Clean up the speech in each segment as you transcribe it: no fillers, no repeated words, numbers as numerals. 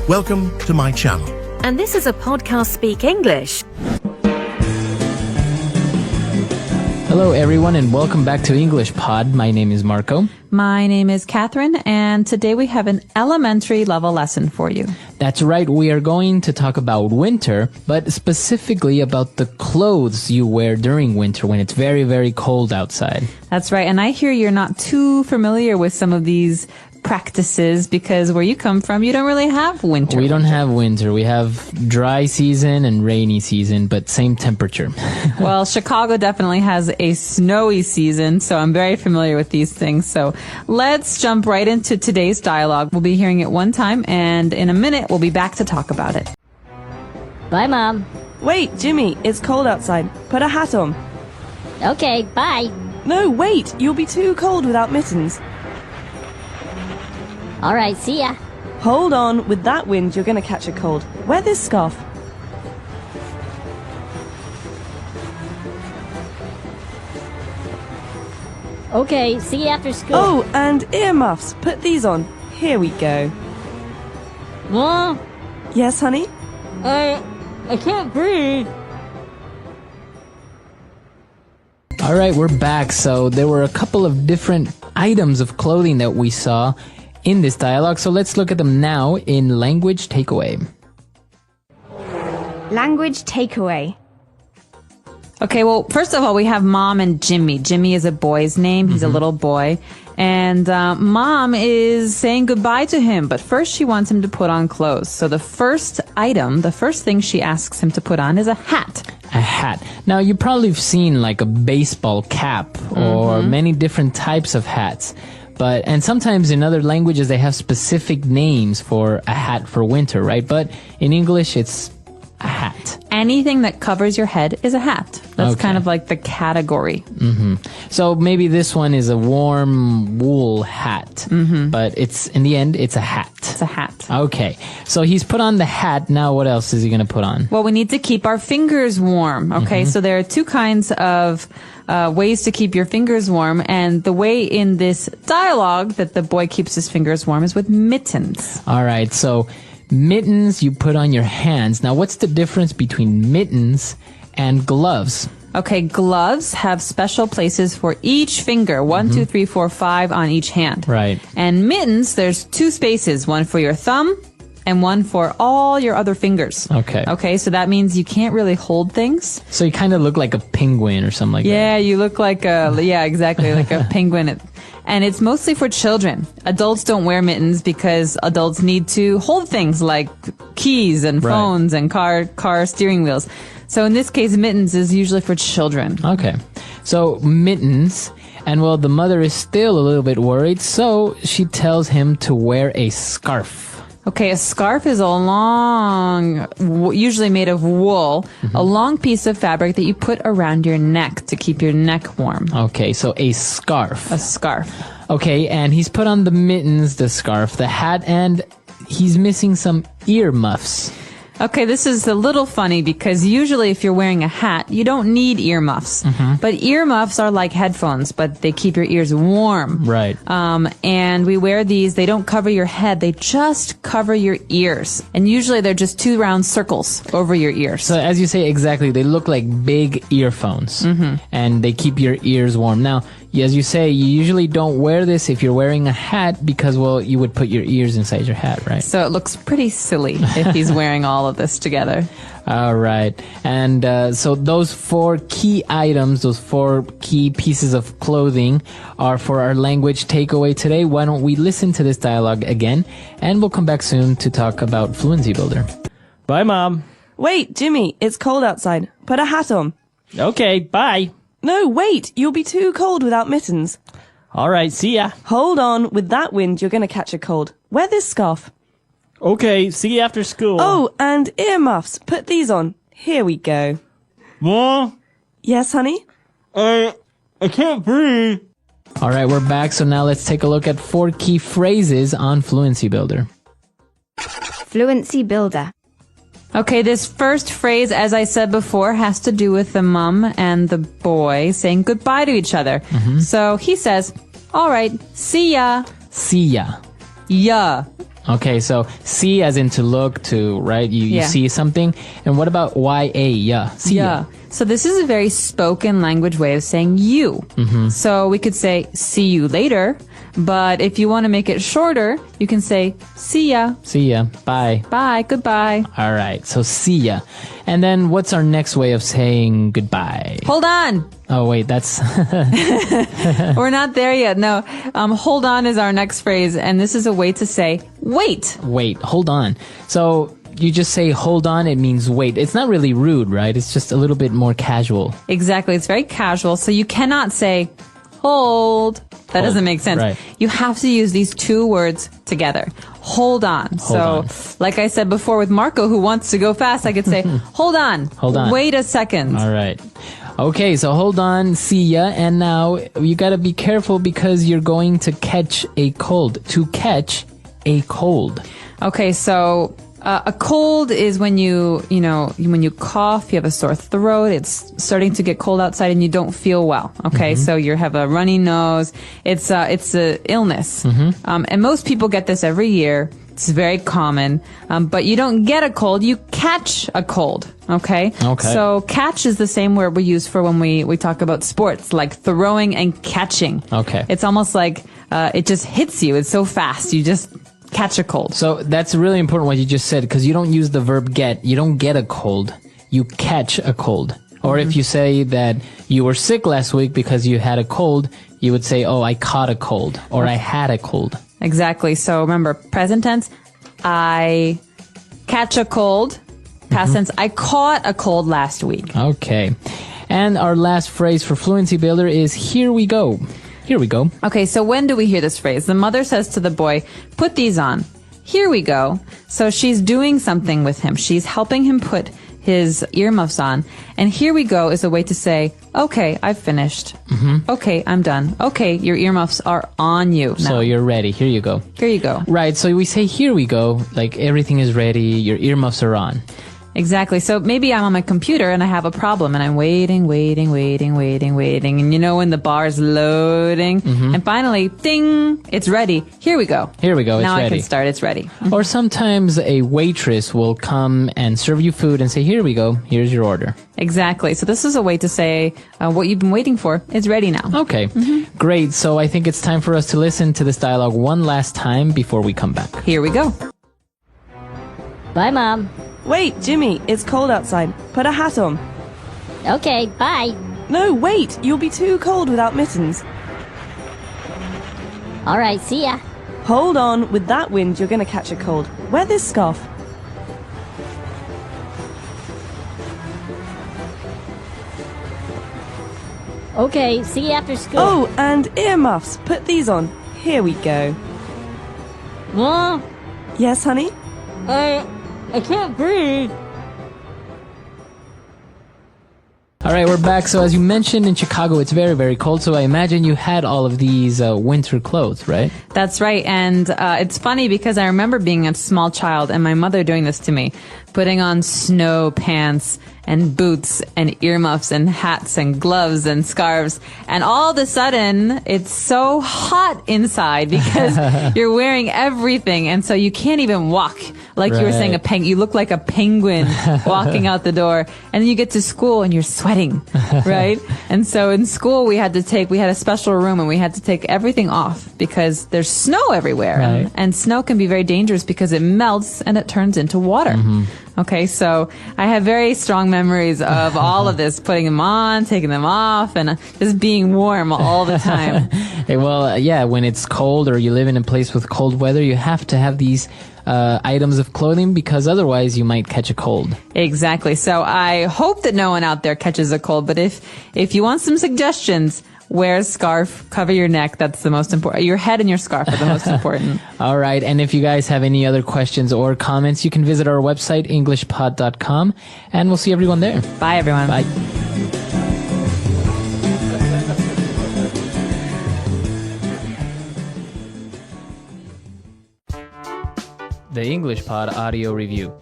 Welcome to my channel. And this is a podcast Speak English. Hello everyone and welcome back to English Pod. My name is Marco. My name is Catherine, and today we have an elementary level lesson for you. That's right, we are going to talk about winter, but specifically about the clothes you wear during winter when it's very, very cold outside. That's right, and I hear you're not too familiar with some of these practices because where you come from, you don't really have winter. We don't have winter. We have dry season and rainy season, but same temperature. Well, Chicago definitely has a snowy season, so I'm very familiar with these things. So let's jump right into today's dialogue. We'll be hearing it one time, and in a minute, we'll be back to talk about it. Bye, Mom. Wait, Jimmy, it's cold outside. Put a hat on. Okay, bye. No, wait, you'll be too cold without mittens. All right, see ya. Hold on, with that wind, you're going to catch a cold. Wear this scarf. Okay, see you after school. Oh, and earmuffs. Put these on. Here we go. Mom, Yes, honey? I can't breathe. All right, we're back. So there were a couple of different items of clothing that we saw in this dialogue. So let's look at them now in language takeaway. Language takeaway. Okay, well, first of all, we have Mom and Jimmy. Jimmy is a boy's name. He's a little boy. And Mom is saying goodbye to him, but first she wants him to put on clothes. So the first thing she asks him to put on is a hat. A hat. Now, you probably have seen like a baseball cap or many different types of hats. And sometimes in other languages, they have specific names for a hat for winter, right? But in English, it's a hat. Anything that covers your head is a hat. That's Okay. kind of like the category. So maybe this one is a warm wool hat, but in the end, it's a hat. It's a hat. Okay. So he's put on the hat. Now what else is he going to put on? Well, we need to keep our fingers warm. Okay, so there are two kinds of ways to keep your fingers warm, and the way in this dialogue that the boy keeps his fingers warm is with mittens. All right. So mittens you put on your hands. Now, what's the difference between mittens and gloves? Okay, gloves have special places for each finger. 1, 2, 3, 4, 5 on each hand. Right. And mittens, there's two spaces, one for your thumb and one for all your other fingers. Okay. Okay, so that means you can't really hold things. So you kind of look like a penguin or something like that. Yeah, you look like exactly, like a penguin. And it's mostly for children. Adults don't wear mittens because adults need to hold things like keys and phones and car steering wheels. So in this case, mittens is usually for children. Okay. So mittens, and well, the mother is still a little bit worried, so she tells him to wear a scarf. Okay, a scarf is a long, usually made of wool, a long piece of fabric that you put around your neck to keep your neck warm. Okay, so a scarf. A scarf. Okay, and he's put on the mittens, the scarf, the hat, and he's missing some ear muffs. Okay, this is a little funny because usually if you're wearing a hat, you don't need earmuffs. But earmuffs are like headphones, but they keep your ears warm. Right. And we wear these, they don't cover your head, they just cover your ears. And usually they're just two round circles over your ears. So as you say, exactly, they look like big earphones. And they keep your ears warm. Now, as you say, you usually don't wear this if you're wearing a hat because, well, you would put your ears inside your hat, right? So it looks pretty silly if he's wearing all of this together. All right. And so those 4 key items, those 4 key pieces of clothing are for our language takeaway today. Why don't we listen to this dialogue again, and we'll come back soon to talk about Fluency Builder. Bye, Mom. Wait, Jimmy, it's cold outside. Put a hat on. Okay, bye. No, wait, you'll be too cold without mittens. All right, see ya. Hold on, with that wind, you're going to catch a cold. Wear this scarf. Okay, see you after school. Oh, and earmuffs. Put these on. Here we go. Mom, Yes, honey? I can't breathe. All right, we're back. So now let's take a look at 4 key phrases on Fluency Builder. Fluency builder. Okay, this first phrase, as I said before, has to do with the mom and the boy saying goodbye to each other. So he says, all right, see ya. See ya. Ya. Okay, so see as in to look, to, right? You Yeah. see something. And what about ya? Yeah. See ya. So this is a very spoken language way of saying you. So we could say see you later, but if you want to make it shorter, you can say see ya, See ya. Bye. bye, goodbye. All right, so see ya. And then what's our next way of saying goodbye? Hold on. Oh, wait, that's... We're not there yet. No. Hold on is our next phrase, and this is a way to say wait. Wait, hold on. So you just say hold on, it means wait. It's not really rude, right? It's just a little bit more casual. Exactly. It's very casual. So you cannot say hold. That doesn't make sense. Right. You have to use these two words together. Hold on. on. Like I said before with Marco, who wants to go fast, I could say, hold on. Hold on. Wait a second. All right. Okay, so hold on, see ya. And now you gotta be careful because you're going to catch a cold. To catch a cold. Okay, so a cold is when when you cough, you have a sore throat, it's starting to get cold outside and you don't feel well. Okay, so you have a runny nose. It's a illness. And most people get this every year. It's very common. But you don't get a cold, you catch a cold. Okay? Okay. So catch is the same word we use for when we talk about sports, like throwing and catching. Okay. It's almost like it just hits you. It's so fast. You just catch a cold. So that's really important what you just said because you don't use the verb get. You don't get a cold. You catch a cold. Or if you say that you were sick last week because you had a cold, you would say, oh, I caught a cold or I had a cold. Exactly. So remember, present tense, I catch a cold. Past tense, I caught a cold last week. Okay. And our last phrase for Fluency Builder is here we go. Here we go. Okay, so when do we hear this phrase? The mother says to the boy, put these on. Here we go. So she's doing something with him. She's helping him put his earmuffs on. And here we go is a way to say, okay, I've finished. Okay, I'm done. Okay, your earmuffs are on you now. So you're ready. Here you go. Here you go. Right. So we say here we go, like everything is ready. Your earmuffs are on. Exactly. So maybe I'm on my computer and I have a problem and I'm waiting. And you know when the bar's loading and finally, ding, it's ready. Here we go. Here we go. It's now ready. I can start. It's ready. Or sometimes a waitress will come and serve you food and say, here we go. Here's your order. Exactly. So this is a way to say what you've been waiting for is ready now. Okay. Great. So I think it's time for us to listen to this dialogue one last time before we come back. Here we go. Bye, Mom. Wait, Jimmy, it's cold outside. Put a hat on. Okay, bye. No, wait, you'll be too cold without mittens. All right, see ya. Hold on, with that wind you're going to catch a cold. Wear this scarf. Okay, see you after school. Oh, and earmuffs. Put these on. Here we go. Mom, Yes, honey? I can't breathe. All right, we're back. So as you mentioned, in Chicago, it's very, very cold. So I imagine you had all of these winter clothes, right? That's right. And it's funny because I remember being a small child and my mother doing this to me, putting on snow pants and boots and earmuffs and hats and gloves and scarves. And all of a sudden, it's so hot inside because you're wearing everything. And so you can't even walk. Like you were saying, you look like a penguin walking out the door. And then you get to school and you're sweating, right? And so in school, we had a special room and we had to take everything off because there's snow everywhere. Right. And snow can be very dangerous because it melts and it turns into water. Okay, so I have very strong memories of all of this, putting them on, taking them off, and just being warm all the time. Hey, well, yeah, when it's cold or you live in a place with cold weather, you have to have these items of clothing because otherwise you might catch a cold. Exactly. So I hope that no one out there catches a cold, but if you want some suggestions, wear a scarf, cover your neck. That's the most important. Your head and your scarf are the most important. All right. And if you guys have any other questions or comments, you can visit our website, englishpod.com, and we'll see everyone there. Bye, everyone. Bye. The English Pod Audio Review.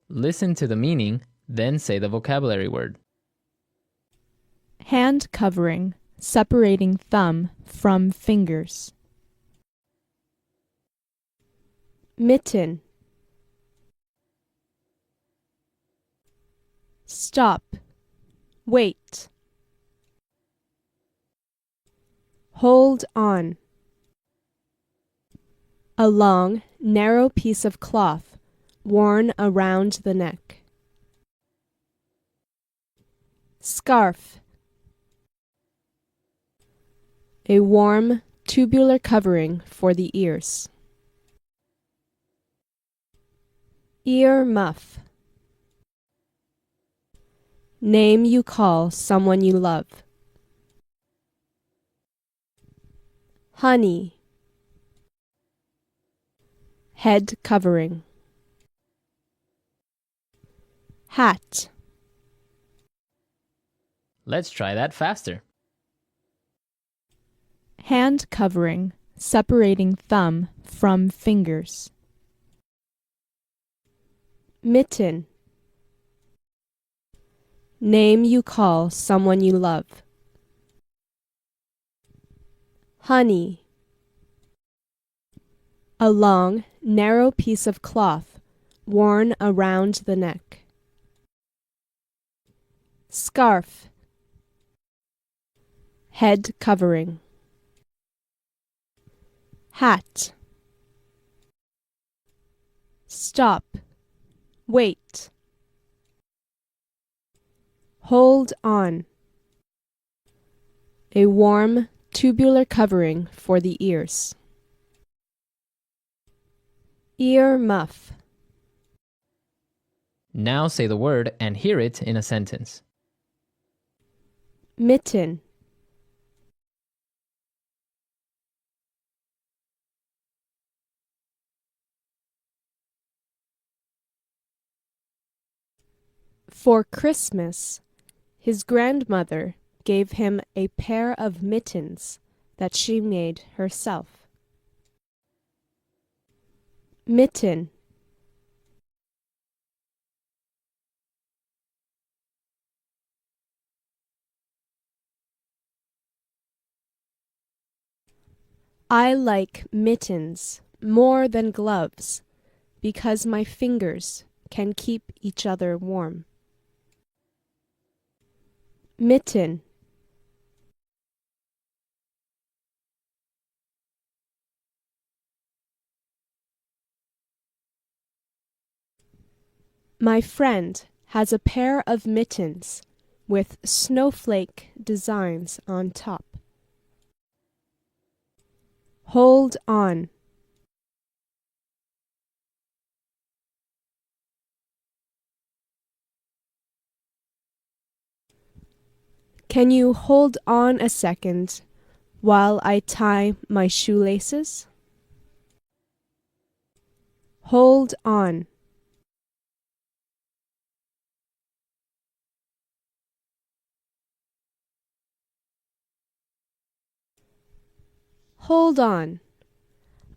Listen to the meaning, then say the vocabulary word. Hand covering, separating thumb from fingers. Mitten. Stop. Wait. Hold on. A long, narrow piece of cloth worn around the neck. Scarf. A warm, tubular covering for the ears. Ear muff. Name you call someone you love. Honey. Head covering. Hat. Let's try that faster. Hand covering, separating thumb from fingers. Mitten. Name you call someone you love. Honey. A long, narrow piece of cloth worn around the neck. Scarf. Head covering. Hat. Stop. Wait. Hold on. A warm, tubular covering for the ears. Ear muff. Now say the word and hear it in a sentence. Mitten. For Christmas, his grandmother gave him a pair of mittens that she made herself. Mitten. I like mittens more than gloves because my fingers can keep each other warm. Mitten. My friend has a pair of mittens with snowflake designs on top. Hold on. Can you hold on a second while I tie my shoelaces? Hold on. Hold on.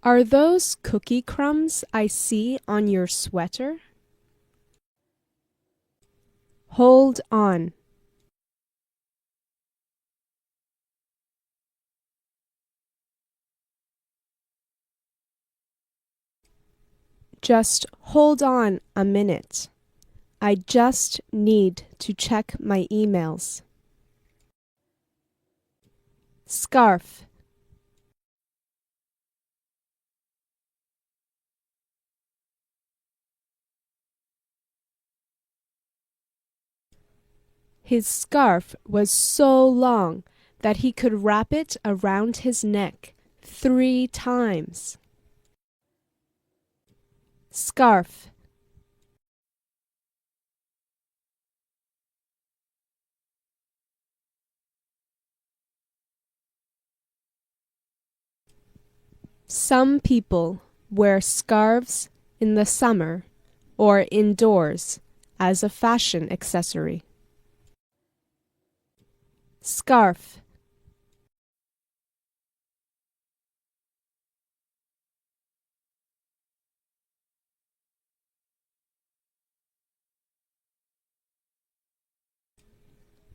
Are those cookie crumbs I see on your sweater? Hold on. Just hold on a minute. I just need to check my emails. Scarf. His scarf was so long that he could wrap it around his neck 3 times. Scarf. Some people wear scarves in the summer or indoors as a fashion accessory. Scarf.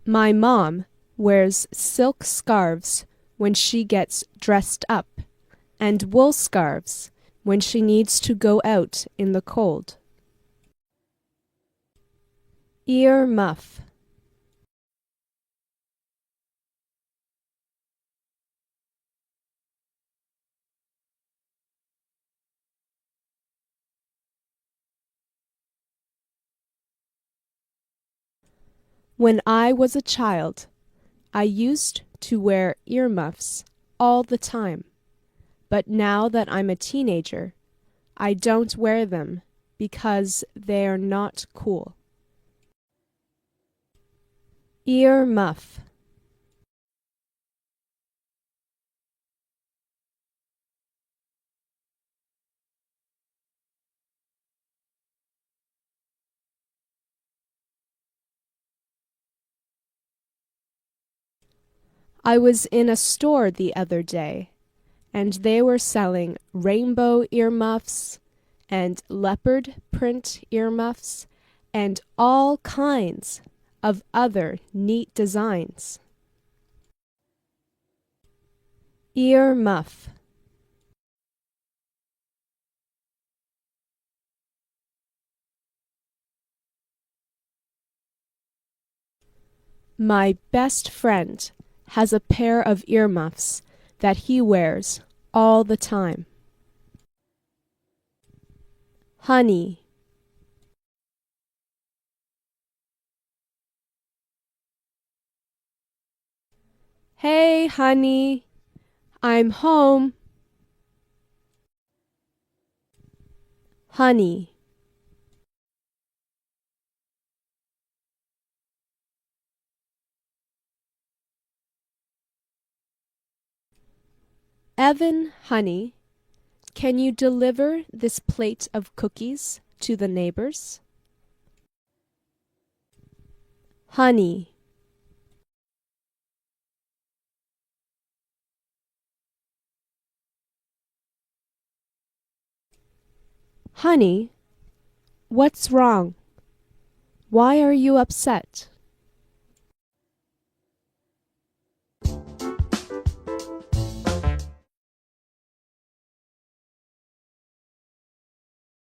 My mom wears silk scarves when she gets dressed up, and wool scarves when she needs to go out in the cold. Ear muff. When I was a child, I used to wear earmuffs all the time. But now that I'm a teenager, I don't wear them because they're not cool. Ear muff. I was in a store the other day, and they were selling rainbow earmuffs and leopard print earmuffs and all kinds of other neat designs. Ear muff. My best friend has a pair of earmuffs that he wears all the time. Honey. Hey, honey, I'm home. Honey. Evan, honey, can you deliver this plate of cookies to the neighbors? Honey. Honey, what's wrong? Why are you upset?